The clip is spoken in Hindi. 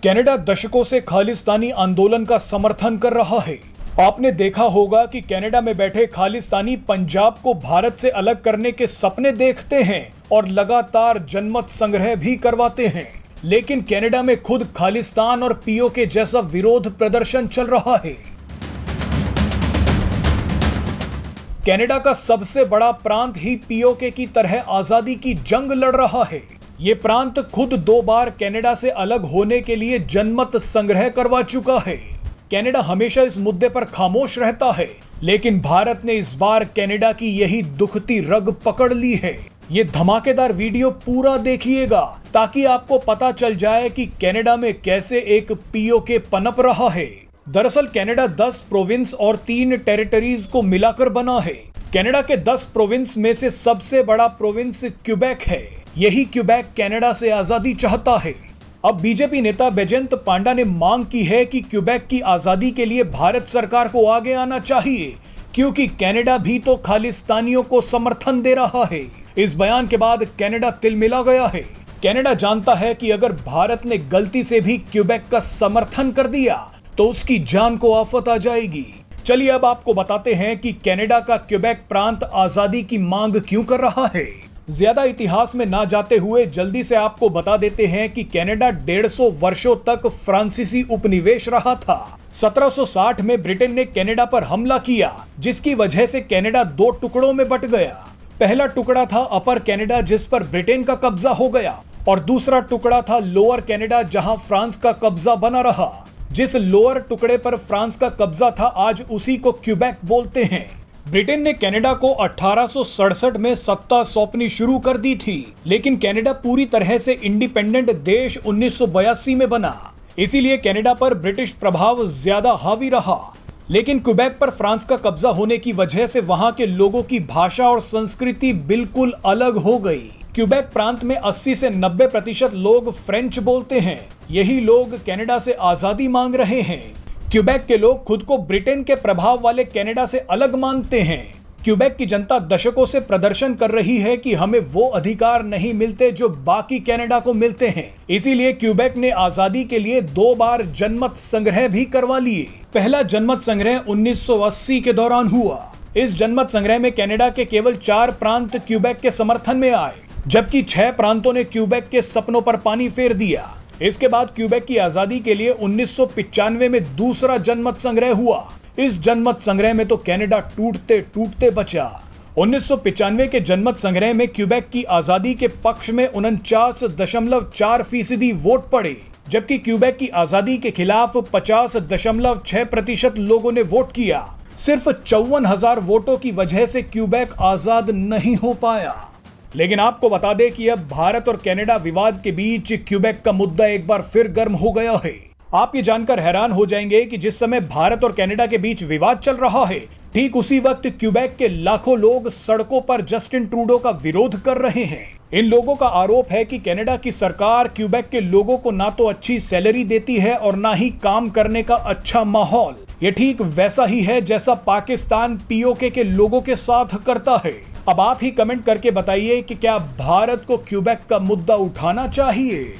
कनाडा दशकों से खालिस्तानी आंदोलन का समर्थन कर रहा है। आपने देखा होगा कि कनाडा में बैठे खालिस्तानी पंजाब को भारत से अलग करने के सपने देखते हैं और लगातार जनमत संग्रह भी करवाते हैं। लेकिन कनाडा में खुद खालिस्तान और पीओके जैसा विरोध प्रदर्शन चल रहा है। कनाडा का सबसे बड़ा प्रांत ही पीओके की तरह आजादी की जंग लड़ रहा है। ये प्रांत खुद 2 बार कनाडा से अलग होने के लिए जनमत संग्रह करवा चुका है। कनाडा हमेशा इस मुद्दे पर खामोश रहता है, लेकिन भारत ने इस बार कनाडा की यही दुखती रग पकड़ ली है। ये धमाकेदार वीडियो पूरा देखिएगा ताकि आपको पता चल जाए कि कनाडा में कैसे एक पीओके पनप रहा है। दरअसल कनाडा 10 प्रोविंस और 3 टेरिटरीज को मिलाकर बना है। कनाडा के 10 प्रोविंस में से सबसे बड़ा प्रोविंस क्यूबेक है। यही क्यूबेक कनाडा से आजादी चाहता है। अब बीजेपी नेता बैजयंत पांडा ने मांग की है कि क्यूबेक की आजादी के लिए भारत सरकार को आगे आना चाहिए, क्योंकि कनाडा भी तो खालिस्तानियों को समर्थन दे रहा है। इस बयान के बाद कनाडा तिलमिला गया है। कनाडा जानता है कि अगर भारत ने गलती से भी क्यूबेक का समर्थन कर दिया तो उसकी जान को आफत आ जाएगी। चलिए अब आपको बताते हैं कि कनाडा का क्यूबेक प्रांत आजादी की मांग क्यों कर रहा है। ज्यादा इतिहास में ना जाते हुए जल्दी से आपको बता देते हैं कि कनाडा 150 वर्षों तक फ्रांसीसी उपनिवेश रहा था। 1760 में ब्रिटेन ने कनाडा पर हमला किया, जिसकी वजह से कनाडा 2 टुकड़ों में बंट गया। पहला टुकड़ा था अपर कनाडा, जिस पर ब्रिटेन का कब्जा हो गया, और दूसरा टुकड़ा था लोअर कनाडा, जहां फ्रांस का कब्जा बना रहा। जिस लोअर टुकड़े पर फ्रांस का कब्जा था, आज उसी को क्यूबेक बोलते हैं। ब्रिटेन ने कनाडा को 1867 में सत्ता सौंपनी शुरू कर दी थी, लेकिन कनाडा पूरी तरह से इंडिपेंडेंट देश 1982 में बना। इसीलिए कनाडा पर ब्रिटिश प्रभाव ज्यादा हावी रहा। लेकिन क्यूबेक पर फ्रांस का कब्जा होने की वजह से वहां के लोगों की भाषा और संस्कृति बिल्कुल अलग हो गई। क्यूबेक प्रांत में 80 से 90% लोग फ्रेंच बोलते हैं। यही लोग कनाडा से आजादी मांग रहे हैं। क्यूबेक के लोग खुद को ब्रिटेन के प्रभाव वाले कनाडा से अलग मानते हैं। क्यूबेक की जनता दशकों से प्रदर्शन कर रही है कि हमें वो अधिकार नहीं मिलते जो बाकी कनाडा को मिलते हैं। इसीलिए क्यूबेक ने आजादी के लिए 2 बार जनमत संग्रह भी करवा लिए। पहला जनमत संग्रह 1980 के दौरान हुआ। इस जनमत संग्रह में कनाडा के केवल 4 प्रांत क्यूबेक के समर्थन में आए, जबकि 6 प्रांतों ने क्यूबेक के सपनों पर पानी फेर दिया। इसके बाद क्यूबेक की आजादी के लिए 1995 में दूसरा जनमत संग्रह हुआ। इस जनमत संग्रह में तो कनाडा टूटते टूटते बचा। 1995 के जनमत संग्रह में क्यूबेक की आजादी के पक्ष में 49.4% वोट पड़े, जबकि क्यूबेक की आजादी के खिलाफ 50.6% लोगों ने वोट किया। सिर्फ 54,000 वोटों की वजह से क्यूबेक आजाद नहीं हो पाया। लेकिन आपको बता दें कि अब भारत और कनाडा विवाद के बीच क्यूबेक का मुद्दा एक बार फिर गर्म हो गया है। आप ये जानकर हैरान हो जाएंगे कि जिस समय भारत और कनाडा के बीच विवाद चल रहा है, ठीक उसी वक्त क्यूबेक के लाखों लोग सड़कों पर जस्टिन ट्रूडो का विरोध कर रहे हैं। इन लोगों का आरोप है कि कनाडा की सरकार क्यूबेक के लोगों को ना तो अच्छी सैलरी देती है और ना ही काम करने का अच्छा माहौल। ये ठीक वैसा ही है जैसा पाकिस्तान पीओके के लोगों के साथ करता है। अब आप ही कमेंट करके बताइए कि क्या भारत को क्यूबेक का मुद्दा उठाना चाहिए।